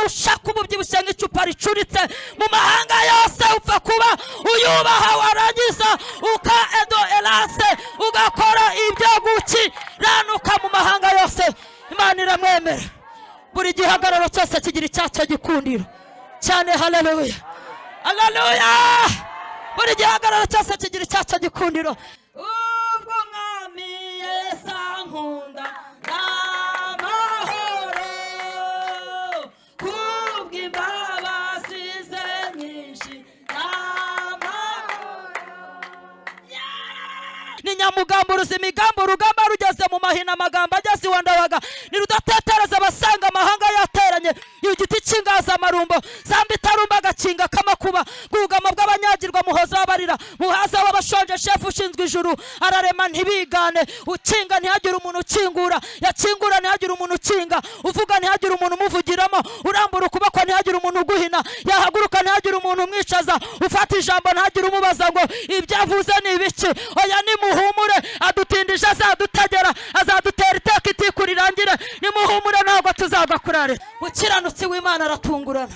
ushaka ububyibushye nk'icupa ricuritse mu mahanga yose upfa kuba uyubaha warangiza uka edo elase ugakora ibyo gukiranuka mu mahanga yose. Imana iramwemera. Buri gihagararo cyose kigira icyacyo gikundiro cyane. Haleluya, haleluya. Buri gihagararo cyose kigira icyacyo gikundiro. Ubwo mwami Yesu ankunda n'amahoro, kubw'imbabazi ze nyinshi n'amahoro. Ni nyamugamburuza imigambi, urugamba rugeze mu mahina, amagambo ageze iwa Ndabaga. Ni rudatetereza abasanga amahanga yateranye, igiti cy'ingazamarumbo, zamba itarumba agakinga k'amakuba, bwugamo bw'abanyagirwa, muhoza w'abarira, muhaza w'abashonje, shefu ushinzwe ijuru, ararema ntibigane, ukinga ntihagire umuntu ukingura, yakingura ntihagire umuntu ukinga, uvuga ntihagire umuntu umuvugiramo, urambura ukuboko ntihagire umuntu uguhina, yahaguruka ntihagire umuntu umwicaza, ufata ijambo ntihagire umubaza ngo ibyo avuze ni ibiki. Oya, nimuhumure, adutindije azadutegera, azadutera iteka itiku rirangire. Nimuhumure, ntabwo tuzagwa kurare. Umukiranutsi w'Imana aratungurana,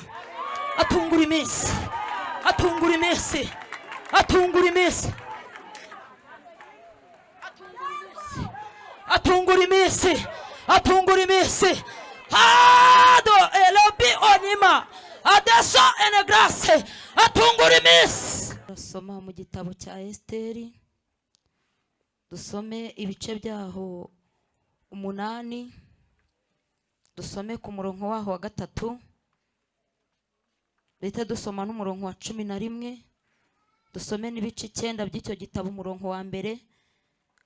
atungura iminsi, atungura iminsi, atungura iminsi, atungura iminsi, atungura iminsi. Hado elobi onima adeso ene grace, atungura iminsi. Dusoma mu gitabo cya Esiteri, dusome ibice byaho 8, dusome ku murongo waho wa 3, leta dusoma n'umurongo wa 11, dusome n'ibice 9 by'icyo gitabo umurongo wa 1,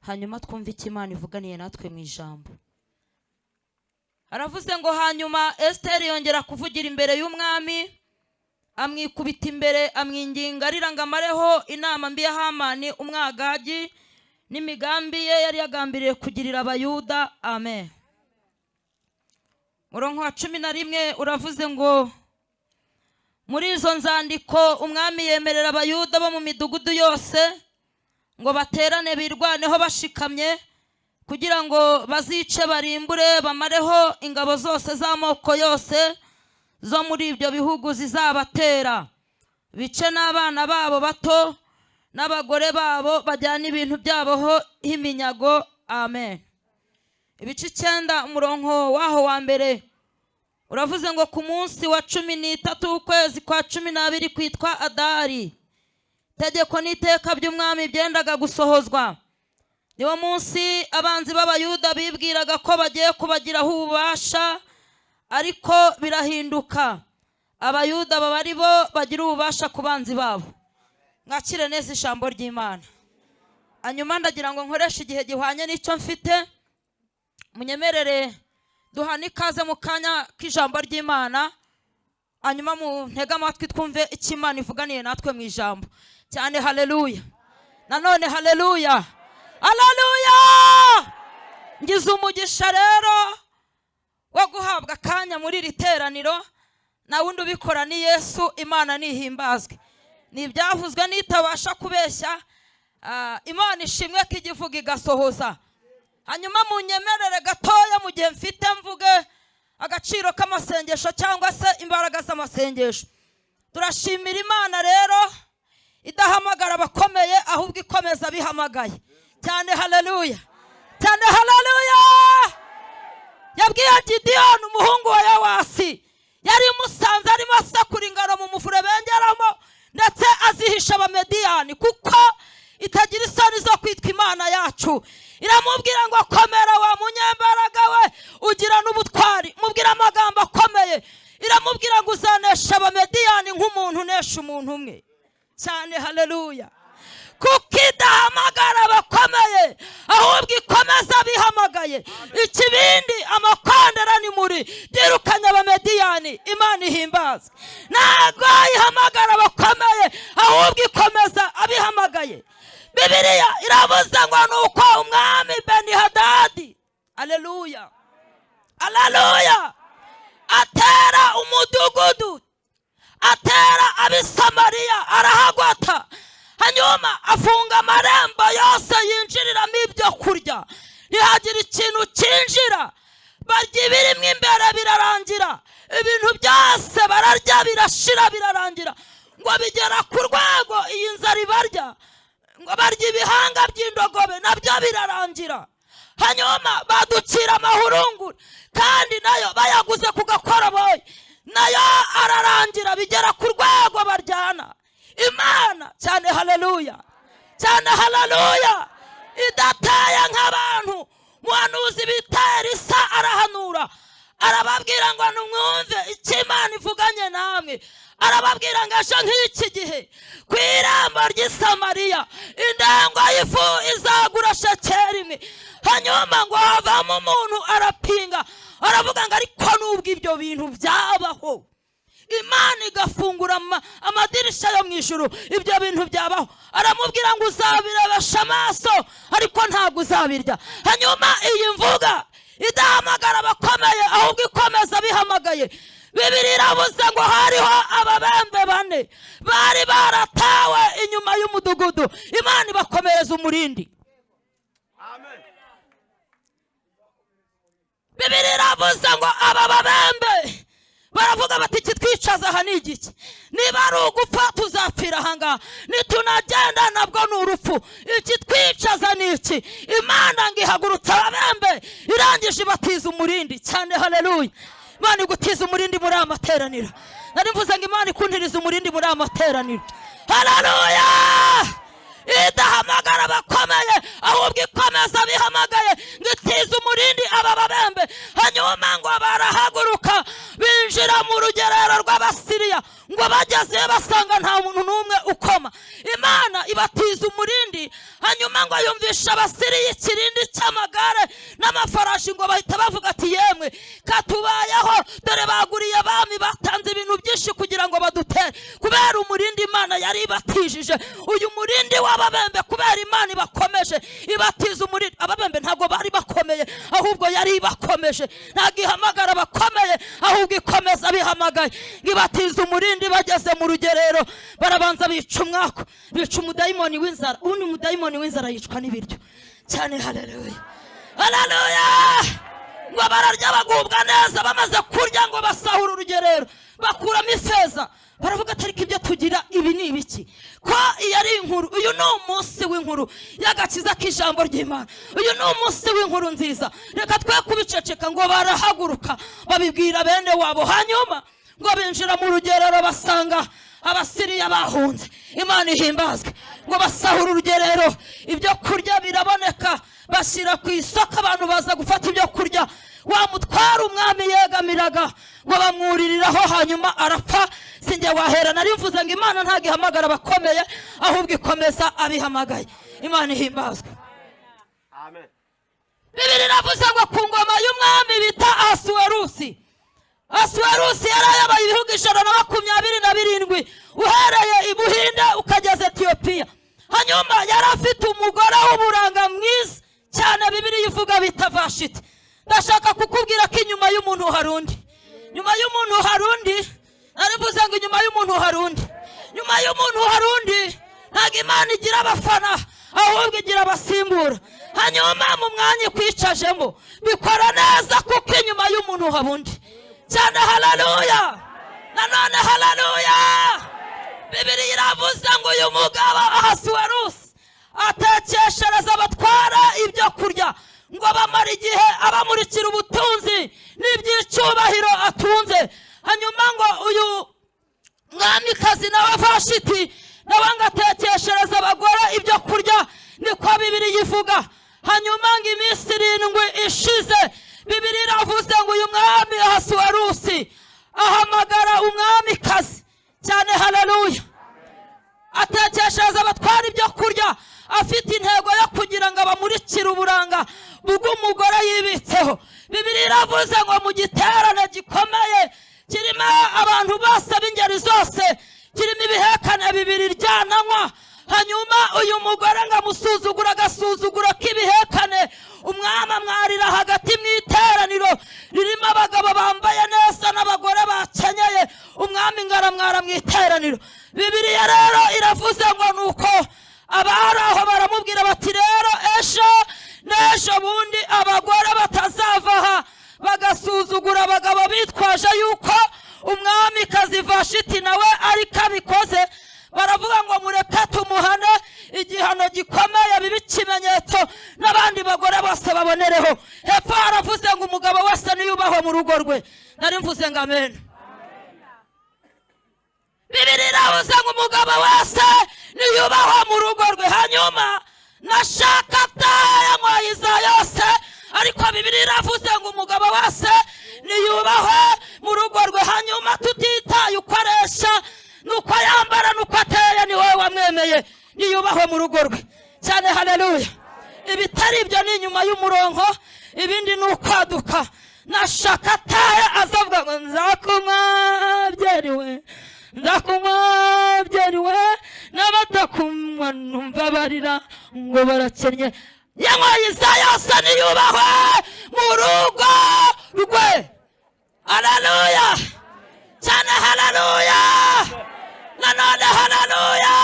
hanyuma twumve icyo Imana ivuganiye natwe mu ijambo. Aravuze ngo hanyuma Esiteri yongera kuvugira imbere y'umwami, amwikubita imbere, amwinginga arira ngo amareho inama mbi ya Hamani umwagagi n'imigambi ye yari yagambiriye kugirira Abayuda. Amen. Murongo wa 11 uravuze ngo muri izo nzandiko umwami yemerera Abayuda bo mu midugudu yose ngo baterane birwaneho bashikamye, kugira ngo bazice barimbure bamareho ingabo zose z'amoko yose zo muri ibyo bihugu zizabatera, bice n'abana babo bato n'abagore babo, bajyana ibintu byabo iminyago. Amen. Ibice 9 umurongo waho wa 1 uravuze ngo ku munsi wa 13 ukwezi kwa 12 kwitwa Adari, tegeko n'iteka by'umwami byendaga gusohozwa. Niwo munsi abanzi b'Abayuda bibwiraga ko bagiye kubagiraho ububasha, ariko birahinduka, Abayuda baba ari bo bagira ububasha ku banzi babo. Mwakire neza ijambo ry'Imana. Hanyuma ndagira ngo nkoreshe igihe gihwanye n'icyo mfite, munyemerere duhane ikaze mu kanya k'ijambo ry'Imana, hanyuma mu ntega amatwi twumve icyo Imana ivuganiye natwe mu ijambo cyane. Haleluya, nanone haleluya, haleluya. Ngize umugisha rero wo guhabwa akanya muri iri teraniro, na wundi ubikora ni Yesu. Imana nihimbazwe. Ni ibyavuzwe nitabasha kubeshya, Imana ishimwe ko igivuga igasohoza. Hanyuma munyemerere gatoya mu gihe mfite mvuge agaciro k'amasengesho cyangwa se imbaraga z'amasengesho. Turashimira Imana rero idahamagara abakomeye, ahubwo ikomeza bihamagaye cyane. Haleluya, cyane haleluya. Yabwiye Gideon umuhungu wa Yowasi, yari musanze arimo asakura ingano mu muvure bengeramo, ndetse azihisha Abamediyani kuko itagira isoni zo kwitwa Imana yacu. Iramubwira ngo komera wa munyembaraga we, ugira n'ubutwari. Mubwira amagambo akomeye. Iramubwira ngo uzanesha Abamediyani nk'umuntu unesha umuntu umwe cyane. Haleluya. Kuko idahamagara abakomeye, ahubwo ikomeza bihamagaye. Ikibindi amakondera ni muri dirukanya Abamediyani. Imana ihimbazwe. Ntabwo ihamagara abakomeye, ahubwo ikomeza abihamagaye. Bibiliya iravuze ngo nuko umwami Benihadadi, haleluya, haleluya, atera umudugudu, atera ab'isamariya, arahagwata. Hanyuma afunga amarembo yose yinjiriramo ibyo kurya, ntihagire ikintu cyinjira. Barya ibirimo imbere birarangira, ibintu byose bararya birashira birarangira, ngo bigera ku rwego iyi nzara ibarya, ngo barya ibihanga by'indogobe nabyo birarangira. Hanyuma baducira amahurungure kandi nayo bayaguze ku gakoroboyi, nayo ararangira bigera ku rwego baryana. Imana cyane haleluya, cyane haleluya, idateye nk'abantu. Muhanuzi bita Elisa arahanura, arababwira ngo numwumve icyo Imana ivuganye namwe. Arababwira ngo ejo nk'iki gihe ku irembo ry'i Samariya indengo y'ifu izagura shekeri imwe. Hanyuma ngo havamo umuntu arapinga, aravuga ngo ariko nubwo ibyo bintu byabaho, Imana igafungura amadirisha yo mu ijuru, ibyo bintu byabaho. Aramubwira ngo uzabirebesha amaso ariko ntabwo uzabirya. Hanyuma iyi mvuga idahamagara abakomeye ahubwo ikomeza bihamagaye. Bibiliya iravuze ngo hariho ababembe 4 bari baratawe inyuma y'umudugudu, Imana ibakomereza umurindi. Amen. Bibiliya iravuze ngo aba babembe baravuga bati kitwicaza aha ni igiki? Niba ari ugupfa tuzapfira ahangaha, nitunagenda nabwo ni urupfu. Ikitwicaza ni iki? Imana ngo ihagurutse ababembe irangije ibatiza umurindi. Cyane haleluya. Imana igutiza umurindi muri amateraniro. Nari mvuze ngo Imana ikuntiriza umurindi muri amateraniro. Haleluya. Idahamagara abakomeye ahubwo ikomeza bihamagaye ngo itize umurindi aba babembe. Hanyuma ngo barahaguruka binjira mu rugerero rw'Abasiriya, ngo bageze basanga nta muntu n'umwe ukoma. Imana ibatiza umurindi. Hanyuma ngo yumvisha Abasiriya ikirindi cy'amagare n'amafarashi, ngo bahita bavuga ati yemwe katubayeho, dore baguriye abami batanze ibintu byinshi kugira ngo badutere. Kubera umurindi Imana yari ibatijije, uyu murindi w'ababembe kubera Imana ibakomeje ibatiza umurindi. Ababembe ntabwo bari bakomeye ahubwo yari ibakomeje, ntabwo ihamagara abakomeye ahubwo ikomeza bihamagaye. Ibatiza umurindi. Bageze mu rugerero barabanza bica umwako, bica umudayimoni w'inzara. Ubundi umudayimoni w'inzara yicwa n'ibiryo. Cyane haleluya, haleluya. Ngo bararya bagubwa neza, bamaze kurya ngo basahura urugerero bakuramo ifeza. Baravuga ati ariko ibyo tugira ibi ni ibiki? Ko iyo ari inkuru, uyu ni umunsi w'inkuru y'agakiza k'ijambo ry'Imana, uyu ni umunsi w'inkuru nziza, reka twe kubiceceka. Ngo barahaguruka babibwira bene wabo. Hanyuma ngo binjira mu rugerero basanga Abasiriya bahunze. Imana ihimbazwe. Ngo basahura urugerero, ibyo kurya biraboneka, bashyira ku isoko, abantu baza gufata ibyo kurya. Wa mutwara umwami yegamiraga ngo bamwuririraho, hanyuma arapfa. Sinjye wahera. Nari mvuze ngo Imana ntabwo ihamagara abakomeye ahubwo ikomeza abihamagaye. Imana ihimbazwe. Amen. Bibiliya iravuze ngo ku ngoma y'umwami bita Asuwerusi, Asuwerusi yari ayoboye ibihugu 127 uhereye i Buhinde ukageza Etiyopiya. Hanyuma yari afite umugore w'uburanga mwiza cyane, Bibiliya ivuga bita Vashiti. Ndashaka kukubwira ko inyuma y'umuntu hari undi, nyuma y'umuntu hari undi. Narivuze ngo inyuma y'umuntu hari undi, nyuma y'umuntu hari undi. Ntabwo Imana igira abafana ahubwo igira abasimbura. Hanyuma mu mwanya kwicajemo bikora neza kuko inyuma y'umuntu hari undi. Cyane haleluya, nanone haleluya. Bibiliya iravuze ngo uyu mugabo Ahasuwerusi atekeshereza abatwara ibyo kurya, ngo bamara igihe abamurikira ubutunzi n'iby'icyubahiro atunze. Hanyuma ngo uyu mwamikazi nawe Vashiti nawe ngo atekeshereza abagore ibyo kurya, niko Bibiliya ivuga. Hanyuma ngo iminsi 7 ishize, Bibiliya iravuze ngo uyu mwami Ahasuwerusi ahamagara umwamikazi. Cyane haleluya. Atekeshereza abatwara ibyo kurya, afite intego yo kugira ngo abamurikire uburanga bw'umugore yibitseho. Bibiliya iravuze ngo mu giterane gikomeye kirimo abantu bose b'ingeri zose, kirimo ibihekane 2 ryananywa. Hanyuma uyu mugore ngo amusuzugura agasuzuguro k'ibihekane. Umwami amwarira hagati mu iteraniro ririmo abagabo bambaye neza n'abagore bakenyeye. Umwami ngo aramwara mu iteraniro. Bibiliya rero iravuze ngo nuko abari aho baramubwira bati rero ejo n'ejo bundi abagore batazava aha bagasuzugura abagabo bitwaje yuko umwamikazi Vashiti nawe ariko abikoze. Baravuga ngo mureke tumuhane igihano gikomeye bibe ikimenyetso n'abandi bagore bose babonereho. Hepfo haravuze ngo umugabo wese niyubahwe mu rugo rwe. Nari mvuze ngo amen. Bibiliya iravuze ngo umugabo wese niyubahwe mu rugo rwe. Hanyuma nashaka atayanywaiza yose, ariko Bibiliya iravuze ngo umugabo wese niyubahwe mu rugo rwe. Hanyuma tutitaye uko aresha nuko yambara nuko ateye, ni wowe wamwemeye, niyubahwe mu rugo rwe cyane. Haleluya. Ibitari ibyo ni inyuma y'umurongo, ibindi ni ukwaduka. Nashaka ataye azavuga ngo nzakunywa byeriwe, nzakunywa byeriwe, n'abatakunywa numva barira ngo barakennye. Yanywayiza yose niyubahwe mu rugo rwe. Haleluya cyane. Haleluya nanone. Haleluya.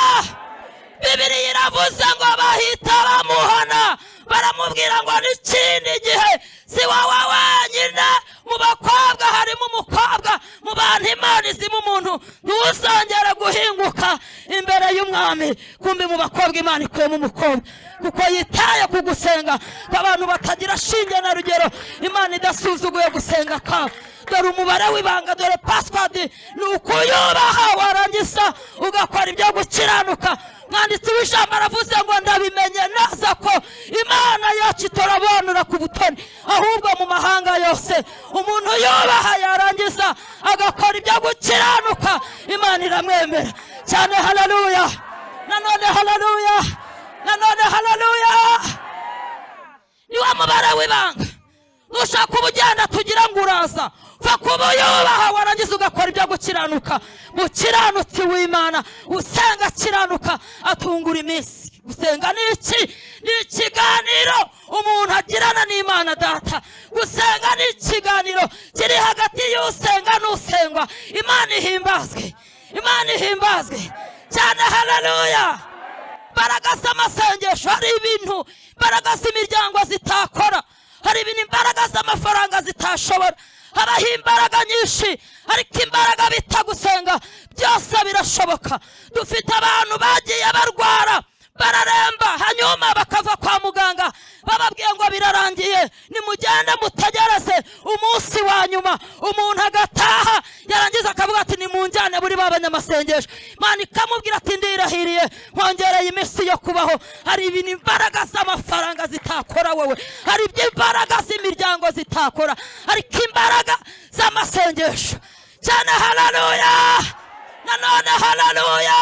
Bibiliya iravuze ngo bahita bamuhana, baramubwira ngo n'ikindi gihe si wowe wenyine, mu bakobwa harimo umukobwa, mu bantu Imana izima umuntu ntuzongere guhinguka imbere y'umwami. Kumbe mu bakobwa Imana ikuyemo umukobwa, kuko yitaye ku gusenga kw'abantu batagira shinge na rugero. Imana idasuzuguye gusenga kwabo. Dore umubare w'ibanga, dore password ni ukuyubaha, warangiza ugakora ibyo gukiranuka. Mwanditsi w'ijambo aravuze ngo ndabimenye neza ko Imana yacu itorabonura ku butoni, ahubwo mu mahanga yose umuntu yubaha yarangiza agakora ibyo gukiranuka, Imana iramwemera cyane. Haleluya nanone. Haleluya nanone. Haleluya. Ni wa mubare w'ibanga. Nushaka ubugenda tugira ngo uraza, fa kuba yubaha warangiza ugakora ibyo gukiranuka. Mukiranutsi w'Imana usenga kiranuka atungura iminsi. Gusenga ni iki? Ni ikiganiro umuntu agirana n'Imana Data. Gusenga ni ikiganiro kiri hagati y'usenga n'usengwa. Imana ihimbazwe, Imana ihimbazwe cyane. Haleluya. Imbaraga z'amasengesho, hari ibintu imbaraga z'imiryango zitakora, hari ibintu imbaraga z'amafaranga zitashobora. Habaho imbaraga nyinshi, ariko imbaraga bita gusenga byose birashoboka. Dufite abantu bagiye barwara bararemba, hanyuma bakava kwa muganga bababwiye ngo birarangiye, nimugende mutegereze umunsi wa nyuma. Umuntu agataha yarangiza akavuga ati nimunjyane buri babanyamasengesho. Imana ikamubwira ati ndirahiriye nkongereye iminsi yo kubaho. Hari ibintu imbaraga z'amafaranga zitakora wowe, hari iby'imbaraga z'imiryango zitakora, ariko imbaraga z'amasengesho cyane. Haleluya nanone. Haleluya.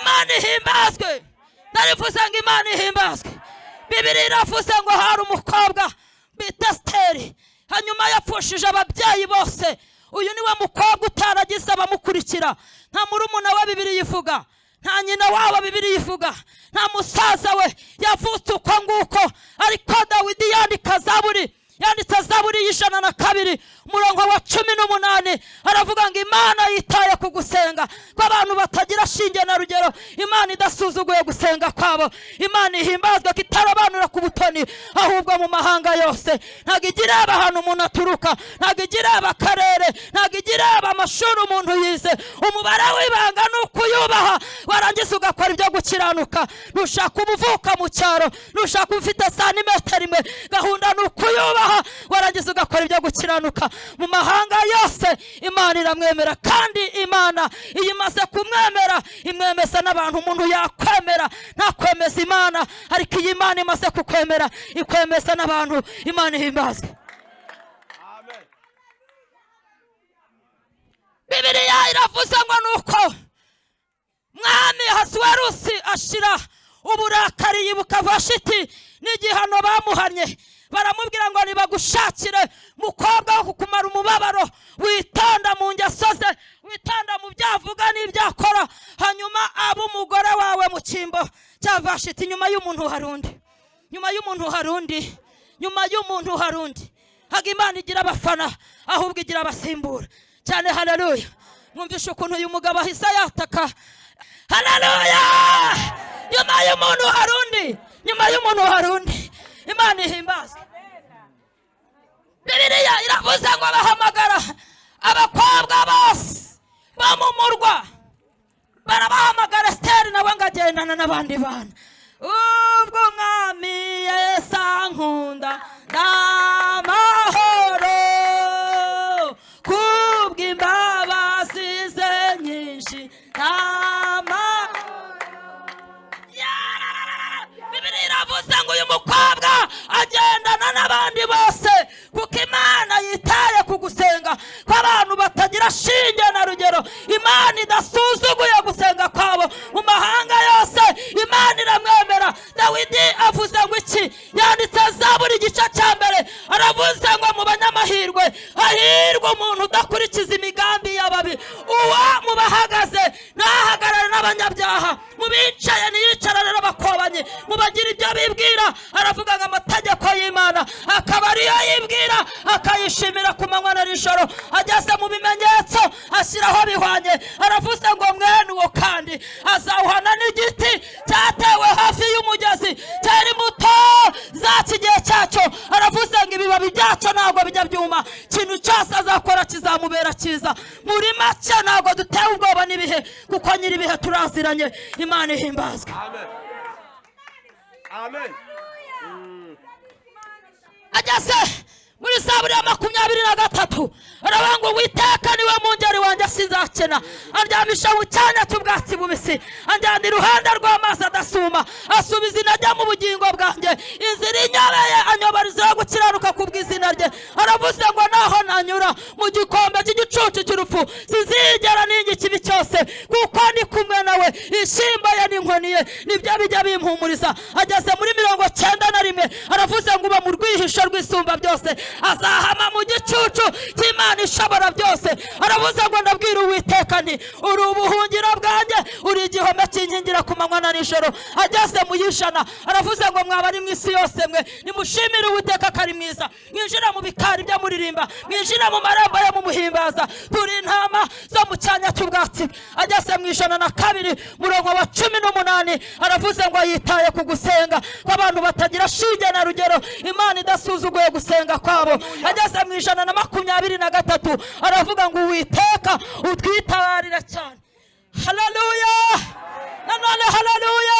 Imana ihimbazwe. Narivuze ngo Imana ihimbazwe. Bibiliya iravuze ngo hari umukobwa bita Esteri, hanyuma yapfushije ababyeyi bose. Uyu niwe mukobwa utaragize abamukurikira. Nta murumuna we Bibiliya ivuga, nta nyina wabo Bibiliya ivuga, nta musaza we. Yavutse uko nguko, ariko Dawidi yandika Zaburi, yanditse Zaburi y'102 umurongo wa 18, aravuga ngo Imana yitaye ku gusenga kw'abantu batagira shinge na rugero. Imana idasuzuguye gusenga kwabo. Imana ihimbazwa ko itarabanura ku butoni, ahubwo mu mahanga yose. Ntabwo igira ahantu umuntu aturuka, ntabwo igira akarere, ntabwo igira amashuri umuntu yize. Umubare w'ibanga ni ukuyubaha, warangiza ugakora ibyo gukiranuka. Nushaka ubuvuka mu cyaro, nushaka ufite santimetero imwe, gahunda ni ukuyubaha, warangiza ugakora ibyo gukiranuka. Mu mahanga yose Imana iramwemera, kandi Imana iyo imaze kumwemera imwemeza n'abantu. Umuntu yakwemera ntakwemeza Imana, ariko iyi Imana imaze kukwemera ikwemeza n'abantu. Imana ihimbazwe. Amen. Bibiliya iravuze ngo nuko mwami Ahasuwerusi ashira uburakari yibuka Vashiti n'igihano bamuhanye. Baramubwira ngo nibagushakire mukobwa wo kukumara umubabaro, witonda mu ngeso ze, witonda mu byavuga n'ibyakora, hanyuma abo umugore wawe mu cyimbo cya Vashiti. Nyuma y'umuntu harundi, nyuma y'umuntu harundi, nyuma y'umuntu harundi. Haga Imana igira abafana, ahubwo igira abasimbura cyane. Haleluya. Mwumvishe ukuntu uyu mugabo ahise yataka. Haleluya. Nyuma y'umuntu harundi, nyuma y'umuntu harundi. Imana ihimbazwe. Bibiliya iravuze ngo bahamagara abakobwa bose bo mu murwa, barabahamagara. Esiteri nawe ngo agendana n'abandi bana. Ubwo umwami Yesu ankunda n'amahoro, kubw'imbabazi ze nyinshi Bibiliya iravuze ngo uyu mukobwa agendana n'abandi bose, kuko Imana yitaye ku gusenga kw'abantu batagira shinge na rugero. Imana idasuzuguye gusenga kwabo. Mu mahanga yose Imana iramwemera. Dawidi avuze ngo iki? Yanditse Zaburi igice cya mbere, aravuze ngo mu banyamahirwe hahirwa umuntu udakurikiza imigambi y'ababi. Uwo mu bahagaze ntahagarare n'abanyabyaha, mu bicaye ntiyicarane n'abakobanyi, mu bagira ibyo bibwira. Aravuga ngo amategeko y'Imana akaba ariyo yibwira, akayishimira ku manywa na nijoro. Ageze mu bimenyetso ashyiraho bihwanye. Aravuze ngo mwene uwo kandi azawuhana n'igiti cyatewe hafi y'umugezi, cyari muto zaca igihe cyacyo. Aravuze ngo ibibabi byacyo ntabwo bijya byuma, ikintu cyose azakora kizamubera cyiza. Muri make ntabwo dutewe ubwoba n'ibihe, kuko nyir'ibihe turaziranye. Imana ihimbazwe. Amen. Ageze muri Zaburi ya 23 aravuga ngo Uwiteka niwe mungeri wanjye sinzakena, andyamisha mu cyanya cy'ubwatsi bubisi, anjyana iruhande rw'amazi adasuma, asubiza intege mu bugingo bwanjye, inzira inyobeye anyobariza gukiranuka kubw'izina rye. Aravuze ngo naho nanyura mu gikombe cy'igicucu cy'urupfu sinzigera ninga ikibi cyose, kuko ndi kumwe nawe. Ishimba ye n'inkoni ye nibyo bijya bimpumuriza. Ageze muri 91 aravuze ngo uba mu rwihisho rw'isumba byose, azahama mu gicucu cy'Imana ishobora byose. Aravuze ngo ndabwira Uwiteka nti uri ubuhungiro bwanjye, uri igihome kinkingira ku manywa na nijoro. Ageze mu y'ijana aravuze ngo mwabari mu isi yose mwe nimushimire Uwiteka ko ari mwiza, mwinjira mu bikari byo muririmba, mwinjira mu marembo yo mumuhimbaza. Turi intama zo mu cyanya cy'ubwatsi. Ageze mu 102 murongo wa 18 aravuze ngo yitaye ku gusenga kw'abantu batagira shinge na rugero. Imana idasuzuguye gusenga kwabo. Ageze mu 123 aravuga ngo Uwiteka utwitabarira cyane. Haleluya, nanone haleluya.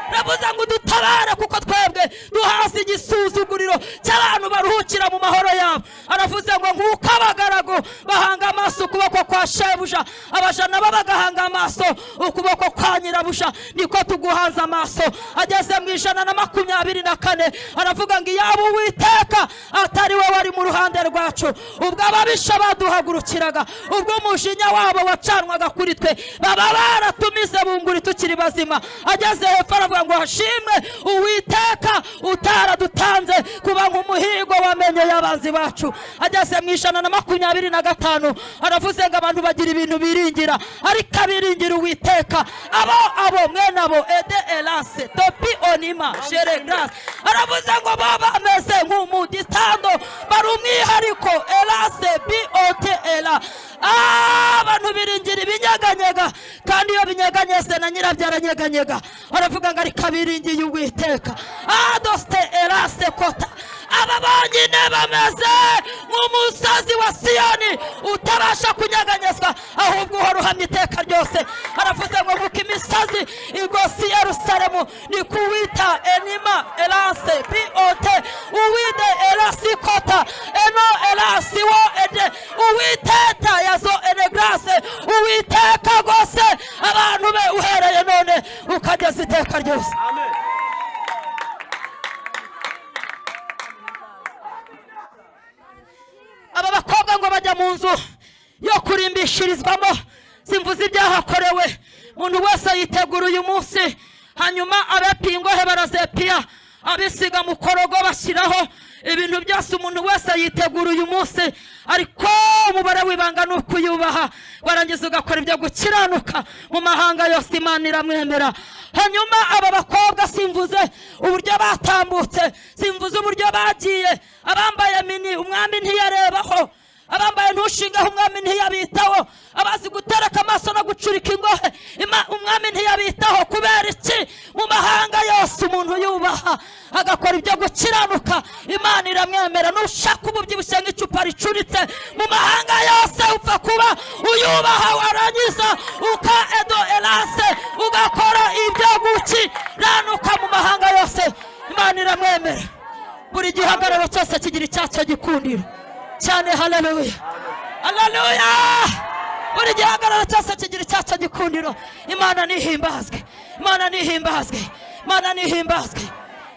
Ravuze ngo dutabare kuko twebwe duhasi igisuzuguriro cy'abantu baruhukira mu mahoro yabo. Aravuze ngo nk'uko abagaragu bahanga amaso ukuboko kwa shebuja, abajana babagahanga amaso ukuboko kwa nyirabuja, niko tuguhanze amaso. Ageze mu 124 aravuga ngo iyaba Uwiteka atari we wari mu ruhande rwacu, ubwo ababisha baduhagurukiraga, ubwo umujinya wabo wacanwaga kuri twe, baba baratumize bunguri tukiri bazima. Ageze hepfo aravuga ngo hashimwe Uwiteka utaradutanze kuba nk'umuhigo wamenye y'abanzi bacu. Ageze mu 125 aravuze ngo abantu bagira ibintu biringira, ariko abiringira Uwiteka abo mwene abo ede elase topi onima shere grace. Aravuze ngo baba ameze nk'umuditando, bari umwihariko elase biote ela. Abantu biringira ibinyeganyega, kandi iyo binyeganyeze na nyirabyo aranyeganyega. Aravuga ngo ariko abiringiye Uwiteka adoste elase kota. Aba bonyine bameze nk'umusozi wa Siyoni utabasha kunyeganyezwa, ahubwo uhora uhamye iteka ryose. Aravuze ngo nk'uko imisozi igosi Yerusalemu, ni kuwita enima elase biote uwide elasi kota eno elasi wo ede Uwiteka yazo ene grace. Uwiteka gose abantu be uhereye none ukageza iteka ryose. Amen. Aba bakobwa ngo bajya mu nzu yo kurimbishirizwamo, simvuze ibyahakorewe. Umuntu wese yitegura uyu munsi, hanyuma abapingohe barazepiya, abisiga mu korogo bashyiraho ibintu byose. Umuntu wese yitegura uyu munsi, ariko umubare w'ibanga ni ukuyubaha, warangiza ugakora ibyo gukiranuka. Mu mahanga yose Imana iramwemera. Hanyuma aba bakobwa simvuze uburyo batambutse, simvuze uburyo bagiye. Abambaye mini umwami ntiyarebaho, abambaye ntushingaho umwami ntiyabitaho, abazi gutereka amaso no gucurika ingohe umwami ntiyabitaho. Kubera iki? Mu mahanga yose umuntu yubaha agakora ibyo gukiranuka, Imana iramwe ndamwemera. Nushaka ububyibushye nk'icupa ricuritse mu mahanga yose upfa kuba uyubaha warangiza uka edo elase ugakora ibyo gukiranuka mu mahanga yose. Imana iramwemera. Buri gihagararo cyose kigira icyacyo gikundiro cyane. Haleluya, haleluya. Buri gihagararo cyose kigira icyacyo gikundiro. Imana nihimbazwe, Imana nihimbazwe, Imana nihimbazwe.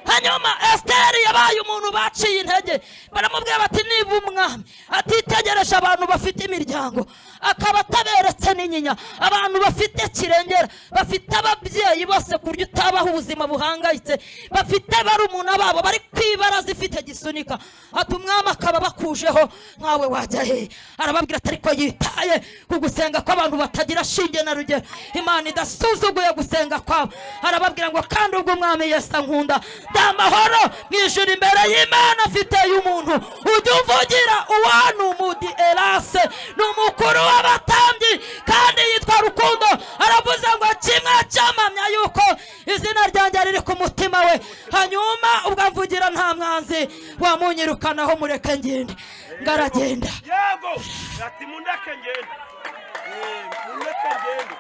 Hanyuma Esteri yabaye umuntu baciye intege. Baramubwira bati niba umwami atitegereje abantu bafite imiryango, akaba ataberetse n'inyinya, abantu bafite kirengera, bafite ababyeyi bose ku buryo utabaho ubuzima buhangayitse, bafite barumuna babo bari kwibara zifite gisunika, ati umwami akaba bakujeho, nkawe wajya he? Arababwira ati ariko yitaye ku gusenga kw'abantu batagira shinge na rugero, Imana idasuzuguye gusenga kwabo. Arababwira ngo kandi ubwo umwami Yesu ankunda ndamahoro mu ijuru imbere y'Imana afite y'umuntu ujya uvugira uwanumudi Elase n'umukuru w'abatambyi kandi yitwa Rukundo. Aravuze ngo kimwe cyamamya yuko izina ryanjye riri ku mutima we. Hanyuma ubwo mvugira nta mwanzi wamunyirukanaho, mureke ngende. Ngaragenda yego ati mundeke ngende, mundeke ngende.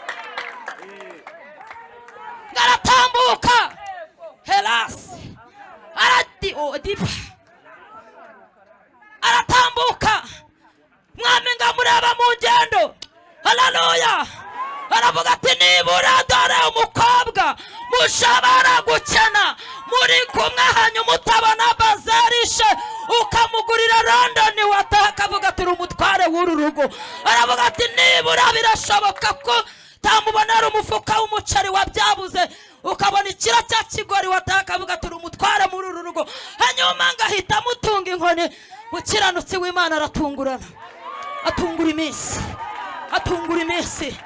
ngaratambuka Helasi arati odipa aratambuka. Mwami ngamureba mu ngendo. Haleluya. Aravuga ati nibura dore umukobwa mushobora gukena muri kumwe hanyuma utabona bazarishe ukamugurira London wataha akavuga ati umutware w'uru rugo. Aravuga ati nibura birashoboka ko tamubona ari umufuka w'umuceri wabyabuze ukabona ikiro cya kigori wataha akavuga ati umutware muri uru rugo. Hanyuma ngahita mutunga inkoni. Mukiranutsi w'Imana aratungurana, atungura iminsi, atungura iminsi,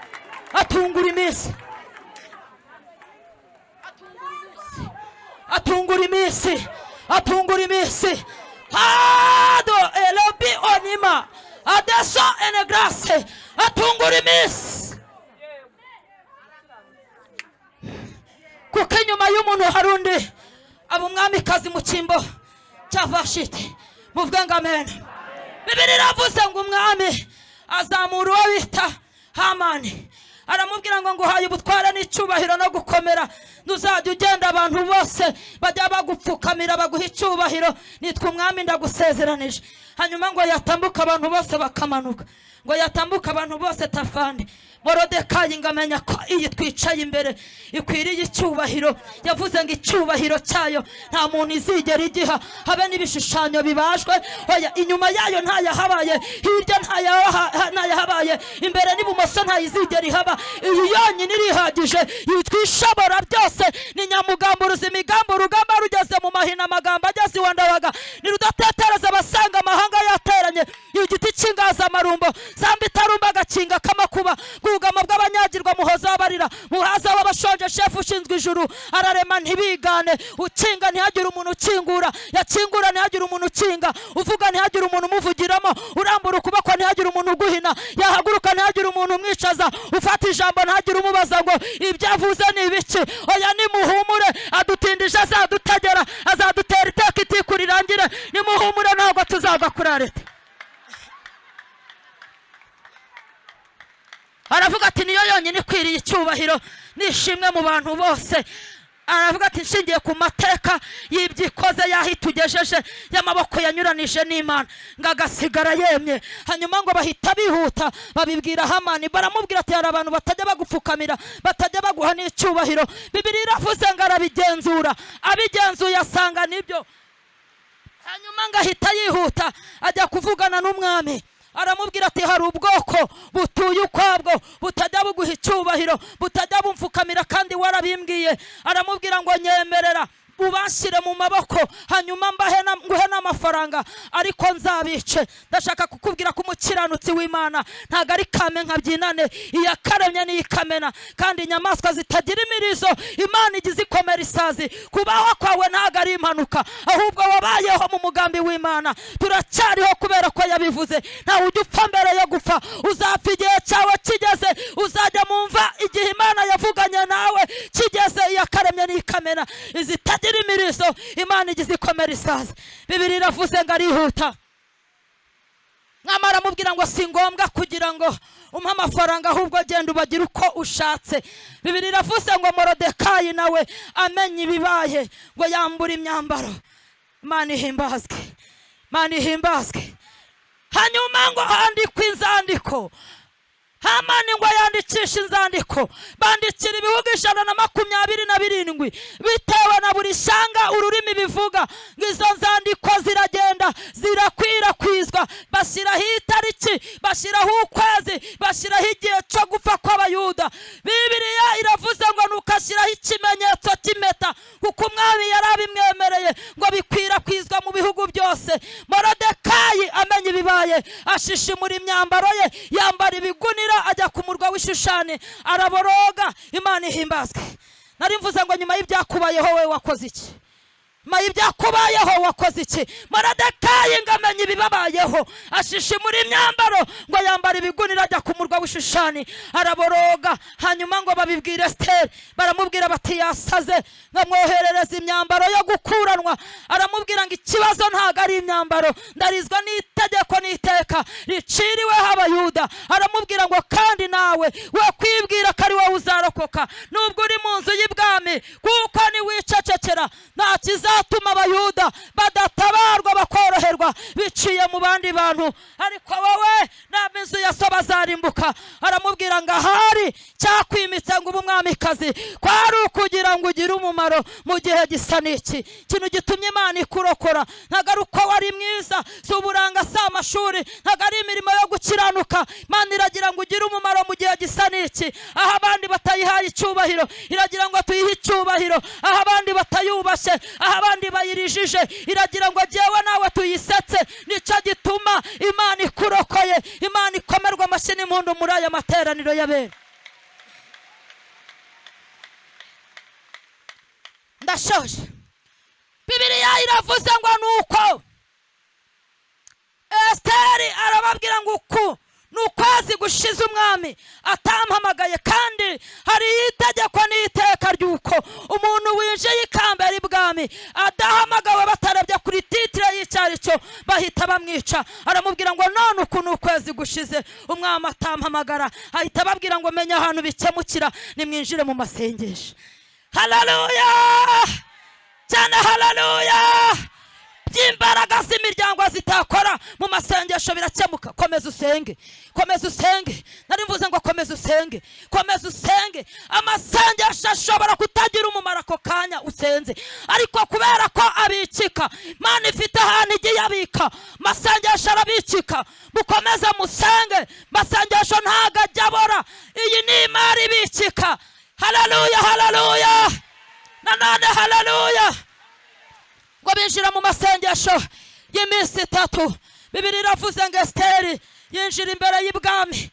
atungura iminsi, atungura iminsi, atungura iminsi. Ado elobi onima adeso ene grace atungura iminsi. Kuko inyuma y'umuntu hari undi. Abo umwamikazi mu cyimbo cya Vashiti. Muvuga ngo amen. Bibiri iravuze ngo umwami azamura uwo bita Hamani. Aramubwira ngo nguhaye ubutware n'icyubahiro no gukomera. Nuzajya ugenda abantu bose bajya bagupfukamira baguha icyubahiro. Nitwa umwami ndagusezeranije. Hanyuma ngo yatambuka abantu bose bakamanuka. Ngo yatambuka abantu bose Tafani. Morodekayi ngamenya ko iyi twicaye imbere ikwiriye icyubahiro. Yavuze ngo icyubahiro cyayo nta muntu izigera igiha, habe n'ibishushanyo bibajwe. Oya, inyuma yayo ntayahabaye, hirya ntayahabaye, imbere n'ibumoso ntayizigera ihaba. Iyi yonyine irihagije, yitwa ishobora byose. Ni nyamugamburuza imigambi, urugamba rugeze mu mahina, amagambo ageze iwa Ndabaga. Ni rudatetereza abasanga amahanga yateranye. Igiti cy'ingazamarumbo zamba itarumba agakinga k'amakuba. Ubwugamo bw'abanyagirwa muhoza abarira, muhaza w'abashonje shefu ushinzwe ijuru. Ararema ntibigane, ukinga ntihagire umuntu ukingura, yakingura ntihagire umuntu ukinga, uvuga ntihagire umuntu umuvugiramo, urambura ukuboko ntihagire umuntu uguhina, yahaguruka ntihagire umuntu umwicaza, ufata ijambo ntihagire umubaza ngo ibyo avuze ni ibiki. Oya nimuhumure, adutindije azadutegera, azadutera iteka itiku rirangire. Nimuhumure ntabwo tuzava kuri arete. Aravuga ati niyo yonyine ikwiriye icyubahiro nishimwe mu bantu bose. Aravuga ati nshingiye ku mateka y'ibyikoze yahitugejeje y'amaboko yanyuranije n'Imana ngagasigara yemye. Hanyuma ngo bahita bihuta babibwira Hamani. Baramubwira ati hari abantu batajya bagupfukamira, batajya baguha n'icyubahiro. Bibiri iravuze ngo arabigenzura, abigenzuye asanga nibyo. Hanyuma ngahita yihuta ajya kuvugana n'umwami. Aramubwira ati hari ubwoko butuye ukwabwo butajya buguha icyubahiro, butajya bumfukamira kandi warabimbwiye. Aramubwira ngo nyemerera ubashyire mu maboko hanyuma nguhe n'amafaranga ariko nzabice. Ndashaka kukubwira ko umukiranutsi w'Imana ntago ari kame nkabyinane, iyakaremye n'iyikamena kandi inyamaswa zitagira imirizo Imana igize ikomera isazi. Kubaho kwawe ntago ari impanuka, ahubwo wabayeho mu mugambi w'Imana. Turacyariho kubera ko yabivuze. Ntawe ujya upfa mbere yo gupfa, uzapfa igihe cyawe kigeze. Uzajya mumva igihe Imana yavuganye nawe kigeze, iyakaremye n'iyikamena imihanda izitagira imirizo Imana igize ikomera isaza. Bibiliya iravuze ngo arihuta. Mwamara mubwira ngo si ngombwa kugira ngo umpa amafaranga ahubwo genda ubagire uko ushatse. Bibiliya iravuze ngo Morodekayi nawe amenye ibibaye ngo yambura imyambaro. Imana ihimbazwe, Imana ihimbazwe. Hanyuma ngo handikwe inzandiko. Hamani ngo yandikisha inzandiko, bandikira ibihugu 127 bitewe na buri shanga ururimi bivuga. Ngizo nzandiko ziragenda zirakwirakwizwa, bashyiraho itariki, bashyiraho ukwezi, bashyiraho igihe cyo gupfa kw'Abayuda. Bibiliya iravuze ngo nukashyiraho ikimenyetso cy'impeta kuko umwami yarabimwemereye ngo bikwirakwizwa mu bihugu byose. Morodekayi amenye ibibaye, ashishimura imyambaro ye, yambara ibigunira, ajya ku murwa w'Ishushani araboroga. Imana ihimbazwe. Nari mvuze ngo nyuma y'ibyakubayeho we wakoze iki? Ma ibyakubayeho wakoze iki? Morodekayi ngamenye ibibabayeho, ashishimura imyambaro ngo yambara ibigunira, ajya ku murwa w'Ishushani araboroga. Hanyuma ngo babibwire Esteri, baramubwira bati yasaze, ngamwoherereza imyambaro yo gukuranwa. Aramubwira ngo ikibazo ntago ari imyambaro, ndarizwa n'itegeko n'iteka riciriweho Abayuda. Aramubwira ngo kandi nawe we kwibwira ko ari wowe uzarokoka nubwo uri mu nzu y'ibwami, kuko niwicecekera nta kizatuma Abayuda badatabarwa bakoroherwa biciye mu bandi bantu, ariko wowe n'ab'inzu ya so bazarimbuka. Aramubwira ngo ahari cyakwimitse ngo ube umwamikazi kwari ukugira ngo ugire umumaro mu gihe gisa n'iki. Ikintu gitumye Imana ikurokora ntago ari uko wari mwiza, si uburanga, si amashuri, ntago ari imirimo yo gukiranuka. Imana iragira ngo ugire umumaro mu gihe gisa n'iki. Aho abandi batayihaye icyubahiro iragira ngo tuyihe icyubahiro, aho abandi batayubashye, aho abandi bayirijije iragira ngo jyewe nawe tuyisetse. Nicyo gituma Imana ikurokoye. Imana ikomerwa amashyi n'impundu muri aya materaniro y'abera. Ndashoje. Bibiliya iravuze ngo nuko Esteri arababwira ngo uku n'ukwezi gushize umwami atampamagaye, kandi hari itegeko n'iteka ry'uko umuntu winjiye ikambere ibwami adahamagawe batarebye kuri titire y'icyari cyo bahita bamwica. Aramubwira ngo none uku n'ukwezi gushize umwami atampamagara. Ahita ababwira ngo menya ahantu bikemukira, nimwinjire mu masengesho. Haleluya cyane, haleluya. By'imbaraga z'imiryango zitakora mu masengesho birakemuka. Komeza usenge, komeza usenge. Nari mvuze ngo komeza usenge, komeza usenge. Amasengesho ashobora kutagira umumaro ako kanya usenze, ariko kubera ko abikika, Imana ifite ahantu igiye abika. Masengesho arabikika, mukomeze musenge. Masengesho ntago ajya abora, iyi ni imari ibikika. Haleluya, haleluya, nanone haleluya. Ngo binjira mu masengesho y'iminsi 3. Bibiliya iravuze ngo Esteri yinjira imbere y'ibwami,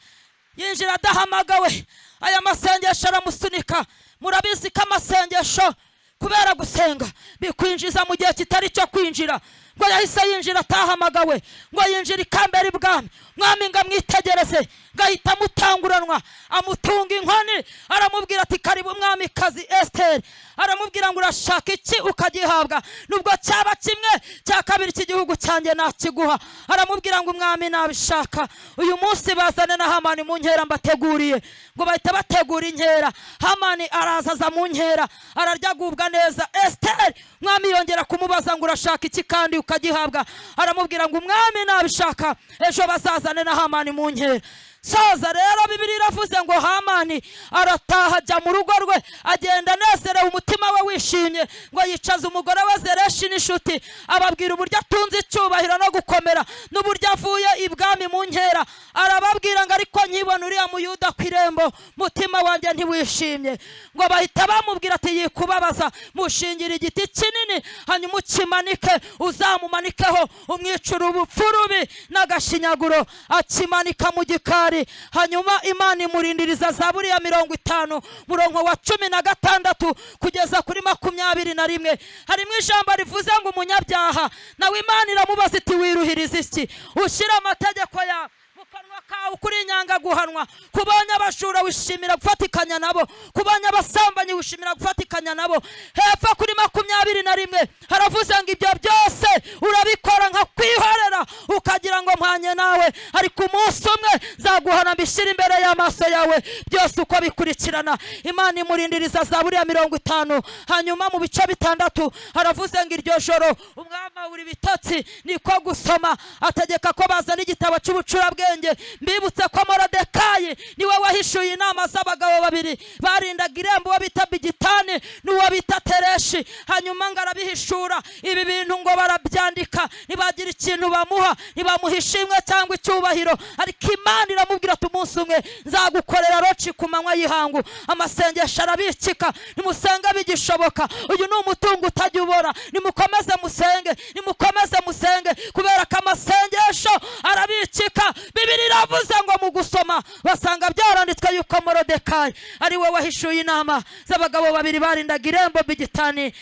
yinjira adahamagawe. Aya masengesho aramusunika. Murabizi ko amasengesho kubera gusenga bikwinjiza mu gihe kitari cyo kwinjira. Ngo yahise yinjira atahamagawe, ngo yinjira ikambere ibwami. Mwami ngo amwitegereze, ngahita amutanguranwa, amutunga inkoni. Aramubwira ati karibu mwamikazi Esteri. Aramubwira ngo urashaka iki ukagihabwa, nubwo cyaba kimwe cya kabiri cy'igihugu cyanjye nakiguha. Aramubwira ngo umwami nabishaka uyu munsi bazane na Hamani mu nkera mbateguriye. Ngo bahita bategura inkera. Hamani arazaza mu nkera, araryagubwa neza. Esteri mwami yongera kumubaza ngo urashaka iki kandi ukagihabwa. Aramubwira ngo umwami nabishaka ejo bazazane na Hamani mu nkera. Soza rero Bibiliya iravuze ngo Hamani arataha ajya mu rugo rwe, agenda anezerewe, umutima we wishimye. Ngo yicaza umugore we Zereshi n'inshuti, ababwira uburyo atunze icyubahiro no gukomera, n'uburyo avuye ibwami mu nkera. Arababwira ngo ariko nkibona uriya Muyuda ku irembo, mutima wanjye ntiwishimye. Ngo bahita bamubwira ati yikubabaza, mushingira igiti kinini hanyuma ukimanike, uzamumanikeho umwicura ubupfu rubi n'agashinyaguro. Akimanika mu gikari. Hanyuma Imana imurindiriza Zaburi ya 50 murongo wa 16 kugeza kuri 21. Harimo ijambo rivuze ngo umunyabyaha nawe Imana iramubaza iti wiruhiriza iki, ushyira amategeko ya kanwa kawe kuri inyanga guhanwa, kubonye abashura wishimira gufatikanya nabo, kubonye abasambanyi wishimira gufatikanya nabo. Hepfo kuri 21 haravuze ngo ibyo byose urabikora nka kwihorera ukagira ngo mpanye nawe, ariko umunsi umwe zaguhana mbishira imbere y'amaso yawe byose uko bikurikirana. Imana imurindiriza Zaburi ya 50. Hanyuma mu bice 6 haravuze ngo iryo joro umwami uri bitotsi niko gusoma, ategeka ko bazana igitabo cy'ubucurabwenge. Mbibutse ko Morodekayi niwe wahishuye inama z'abagabo babiri barindaga irembo, uwo bita Bigitani n'uwo bita Tereshi. Hanyuma ngo arabihishura ibi bintu ngo barabyandika, nibagira ikintu bamuha, nibamuha ishimwe cyangwa icyubahiro. Ariko Imana iramubwira ati umunsi umwe nzagukorera roci ku manywa y'ihangu. Amasengesho arabikika, nimusenga bigishoboka. Uyu ni umutungo utajya ubora, nimukomeze musenge, nimukomeze musenge, kubera ko amasengesho arabikika. Bibiri iravuze ngo mu gusoma basanga byaranditswe yuko Morodekayi ari we wahishuye inama z'abagabo babiri barindaga irembo, Bigitani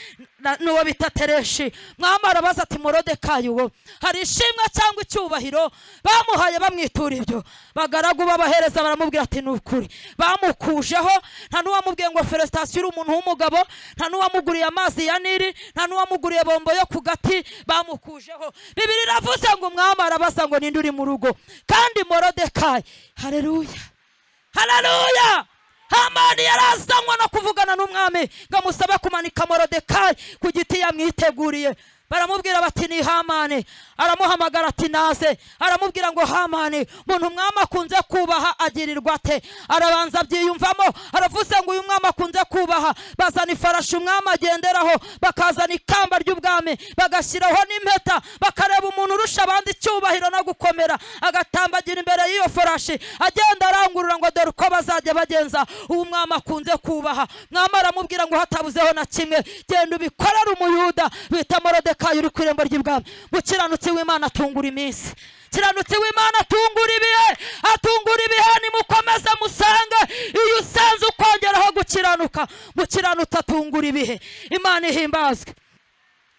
n'uwo bita Tereshi. Mwami arabaza ati Morodekayi uwo hari ishimwe cyangwa icyubahiro bamuhaye bamwitura ibyo? Bagaragu babahereza baramubwira ati nukuri bamukujeho, nta n'uwamubwiye ngo felicitation uri umuntu w'umugabo, nta n'uwamuguriye amazi ya Nili, nta n'uwamuguriye bombo yo ku gati, bamukujeho. Bibiri iravuze ngo umwami arabaza ngo ninde uri mu rugo, kandi Morodekayi, haleluya haleluya, Hamani yarazanywe no kuvugana n'umwami ngo amusabe kumanika Morodekayi ku giti yamwiteguriye. Baramubwira bati ni Hamani. Aramuhamagara ati naze. Aramubwira ngo Hamani, muntu umwami akunze kubaha agirirwa ate? Arabanza byiyumvamo, aravuze ngo uyu mwami akunze kubaha. Bazana ifarashi umwami agenderaho, bakazana ikamba ry'ubwami, bagashyiraho n'impeta, bakareba umuntu urusha abandi icyubahiro no gukomera, agatambagira imbere y'iyo farashi agenda arangurura ngo dore uko bazajya bagenza uwo mwami akunze kubaha. Mwami aramubwira ngo hatabuzeho na kimwe, genda ubikorere Umuyuda bita Morodekayi uri ku irembo ry'ibwami. Mukiranutsi w'Imana atungura iminsi, kiranutsi w'Imana atungura ibihe, atungura ibihe. Nimukomeze musenge, iyo usenze ukongeraho gukiranuka, mukiranutsi atungura ibihe. Imana ihimbazwe.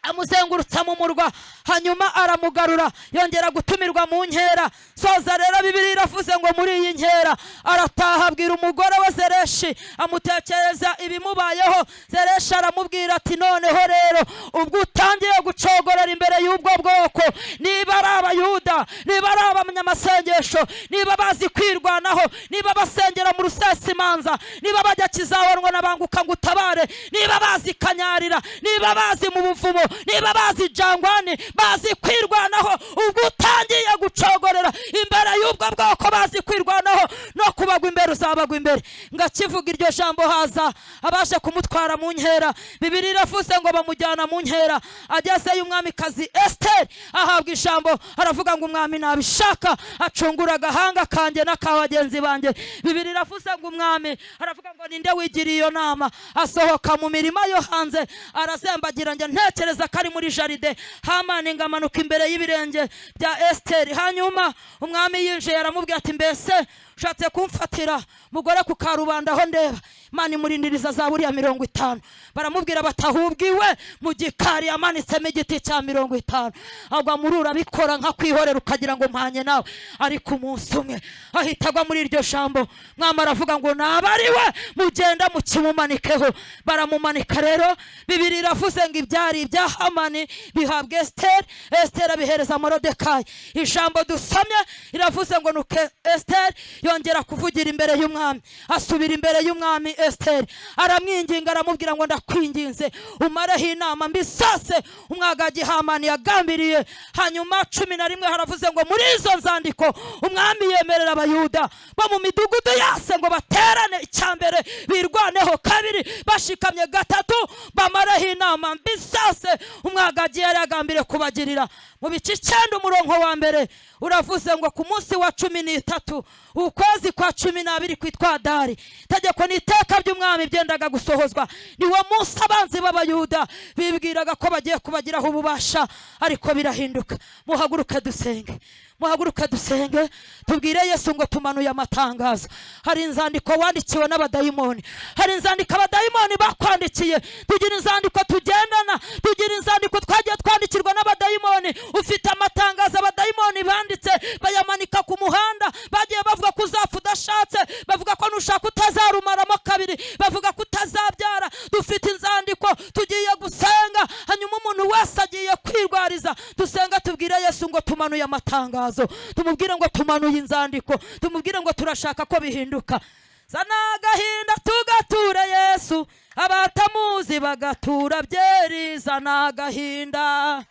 Amuzengurutsa mu murwa, hanyuma aramugarura, yongera gutumirwa mu nkera. Soza rero Bibiri iravuze ngo muri iyi nkera arataha, abwira umugore we Zereshi, amutekereza ibimubayeho. Zereshi aramubwira ati noneho rero ubwo utangiye gucogorera imbere y'ubwo bwoko, niba ari Abayuda, niba ari abanyamasengesho, niba bazi kwirwanaho, niba basengera mu rusesimanza, niba bajya kizawanwa n'abanguka ngo utabare, niba bazi kanyarira, niba bazi mu buvumo, niba bazi jangwani, bazi kwirwanaho, ubwo utangiye gucogorera imbere y'ubwo bwoko bazi kwirwanaho no kubagwa imbere, uzabagwa imbere. Ngakivuga iryo jambo haza abashe kumutwara mu nkera. Bibiri iravuze ngo bamujyana mu nkera. Agezeyo umwamikazi Esteri ahabwa ijambo, aravuga ngo umwami nabishaka acungura agahanga kanjye n'akabagenzi banjye. Bibiri iravuze ngo umwami aravuga ngo ninde wigiriye iyo nama, asohoka mu mirima yo hanze, arazembagira njye ntekereza kari muri jaride. Hamani ngamanuka imbere y'ibirenge bya Esteri. Hanyuma umwami yinjiye aramubwira ati mbese ushatse kumfatira mugore ku karubanda aho ndeba? Imana imurindiriza Zaburi ya 50. Baramubwira batahubwiwe mu gikari yamanitsemo igiti cya 50. Agwa muri urabikora nka kwihorera ukagira ngo mpanye nawe, ariko umunsi umwe ahitagwa muri iryo jambo. Mwami aravuga ngo nabariwe mugenda mukimumanikeho. Baramumanika rero. Bibiri iravuze ngo ibyari ibya Hamani bihabwa Esteri, Esteri abihereza Morodekayi. Ijambo dusomye iravuze ngo nuke Esteri yongera kuvugira imbere y'umwami, asubira imbere y'umwami. Esteri aramwinginga, aramubwira ngo ndakwinginze umareho inama mbi sase umwagagi Hamani yagambiriye. Hanyuma 11 haravuze ngo muri izo nzandiko umwami yemerera Abayuda bo mu midugudu yase ngo baterane icyambere, birwaneho kabiri, bashikamye gatatu, bamareho inama mbi sase umwagagi yaragambiriye kubagirira. Mu bice 9 umurongo wa mbere uravuze ngo ku munsi wa 13 ukwezi kwa 12 kwitwa Adari, itegeko n'iteka by'umwami byendaga gusohozwa. Ni wo munsi abanzi b'Abayuda bibwiraga ko bagiye kubagiraho ububasha, ariko birahinduka. Muhaguruke dusenge. muhaguruke dusenge tubwire Yesu ngo tumanuye amatangazo. Hari inzandiko wandikiwe n'abadayimoni, hari inzandiko abadayimoni bakwandikiye, tugira inzandiko tugendana, tugira inzandiko twagiye twandikirwa n'abadayimoni. Ufite amatangazo abadayimoni banditse bayamanika ku muhanda, bagiye bavuga ko uzapfa udashatse, bavuga ko nushaka utazarumaramo kabiri, bavuga ko utazabyara. Dufite inzandiko tugiye gusenga, hanyuma umuntu wese agiye kwirwariza. Dusenga tubwire Yesu ngo tumanuye amatangazo, tumubwire ngo tumanuye inzandiko, tumubwire ngo turashaka ko bihinduka. Zana agahinda tugature Yesu, abatamuzi bagatura byeri. Zana agahinda,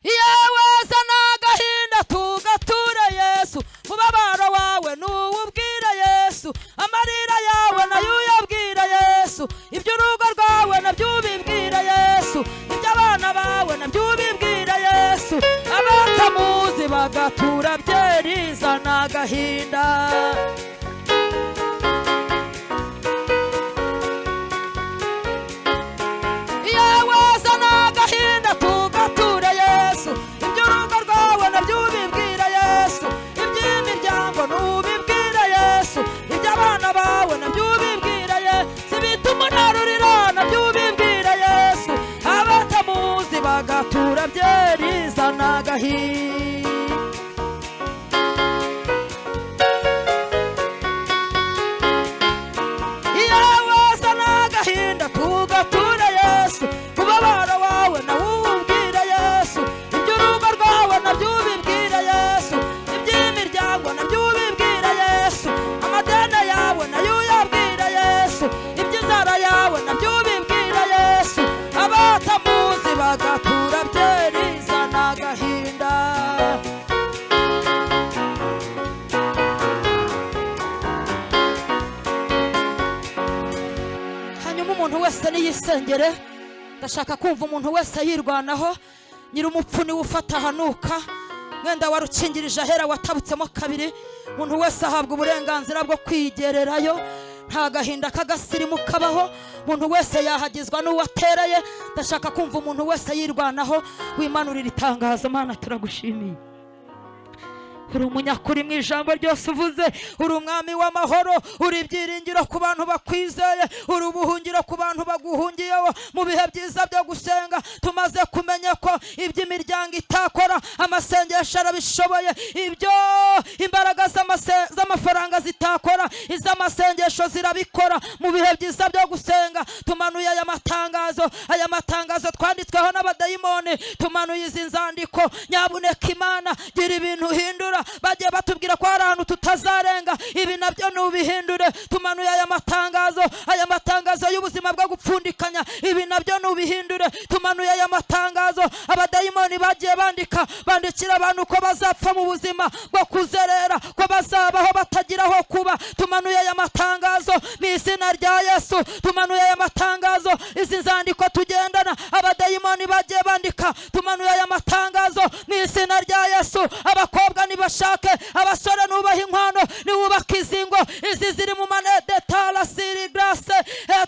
yewe zana agahinda tugature Yesu, umubabaro wawe nuwubwire Yesu, amarira yawe nayo uyabwire Yesu, iby'urugo rwawe nabyo ubibwire Yesu, iby'abana bawe nabyo ubibwire Yesu, abatamuzi bagatura byeri. Zana agahinda, yewe zana agahinda tugature Yesu, iby'urugo rwawe nabyo ubibwire Yesu, iby'imiryango nubibwire Yesu, iby'abana bawe nabyo ubibwire Yesu, ibituma ntarurira nabyo ubibwire Yesu, abatamuzi bagatura byeri. Zana agahinda, yewe zana agahinda tugature Yesu, umubabaro wawe nawubwire Yesu, iby'urugo rwawe nabyo ubibwire Yesu, iby'imiryango nabyo ubibwire Yesu, amadeni yawe nayo uyabwire Yesu, iby'inzara yawe nabyo ubibwire Yesu, abatamuzi bagatura byeri. Zana agahinda, hanyuma umuntu wese niyisengere. Ndashaka kumva umuntu wese yirwanaho. Nyiri umupfu niwe ufata hanuka, mwenda warukingirije ahera watabutsemo kabiri. Umuntu wese ahabwa uburenganzira bwo kwigererayo, nta gahinda k'agasirimu kabaho. Umuntu wese yahagizwa n'uwatereye. Ndashaka kumva umuntu wese yirwanaho, wimanurira itangazo. Mana turagushimiye, uri umunyakuri mu ijambo ryose uvuze, uri umwami w'amahoro, uri ibyiringiro ku bantu bakwizeye, uri ubuhungiro ku bantu baguhungiyeho. Mu bihe byiza byo gusenga tumaze kumenya ko iby'imiryango itakora amasengesho arabishoboye, ibyo imbaraga z'amafaranga zitakora iz'amasengesho zirabikora. Mu bihe byiza byo gusenga tumanuye aya matangazo, aya matangazo twanditsweho n'abadayimoni, tumanuye izi nzandiko. Nyabuneka Imana gira ibintu uhindura. Bagiye batubwira ko hari ahantu tutazarenga, ibi nabyo nubihindure. Tumanuye aya matangazo, aya matangazo y'ubuzima bwo gupfundikanya, ibi nabyo nubihindure. Tumanuye aya matangazo abadayimoni bagiye bandikira abantu ko bazapfa mu buzima bwo kuzerera, ko bazabaho batagira aho kuba. Tumanuye aya matangazo mu izina rya Yesu, tumanuye aya matangazo. Izi nzandiko tugendana abadayimoni bagiye bandika, tumanuye aya matangazo mu izina rya Yesu. Abakobwa nibashake, abasore nubaha inkwano, niwubaka izingo. Izi ziri mu manedetala siri grase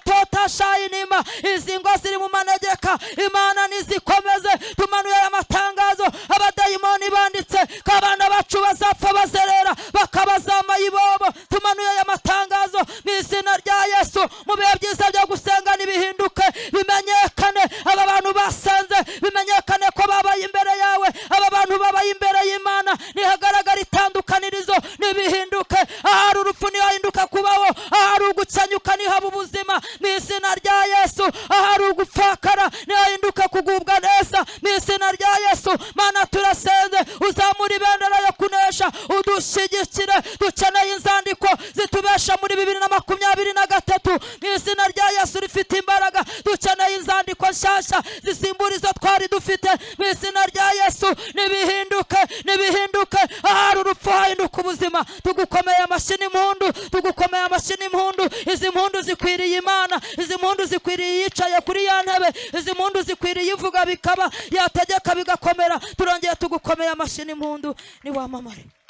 tota shayinima, izingo ziri mu manegeka. Imana nizikomeze. Tumanuye aya matangazo abadayimoni banditse ko abana bacu bazapfa bazerera bakabazama ibobo. Tumanuye aya matangazo mu izina rya Yesu. Mu bihe byiza byo gusenga nibihinduke, bimenyekane. Aba bantu basenze bimenyekane ko babaye imbere yawe, aba bantu babaye imbere y'Imana. Nihagaragara itandukanirizo, nibihinduke. Ahari urupfu nihahinduka kubaho, ahari ugucanyuka nihaba ubuzima mu izina rya Yesu. Ahari ugupfakara nihahinduka kugubwa neza mu izina rya Yesu. Mana turasenze, uzamura ibendera yo kunesha, udushyigikire. Dukeneye inzandiko zitubesha muri 2023 mu izina rya Yesu rifite imbaraga. Dukeneye inzandiko nshyashya zisimbura izo twari dufite mu izina rya Yesu. Nibihinduke, nibihinduke. Ahari urupfu hahinduka ubuzima. Tugukomeye amashyi n'impundu, tugukomeye amashyi n'impundu. Izi mpundu zikwiriye Imana, izi mpundu zikwiriye yicaye kuri ya ntebe, izi mpundu zikwiriye ivuga bikaba, yategeka bigakomera. Turongeye tugukomeye amashyi n'impundu, ni wamamare.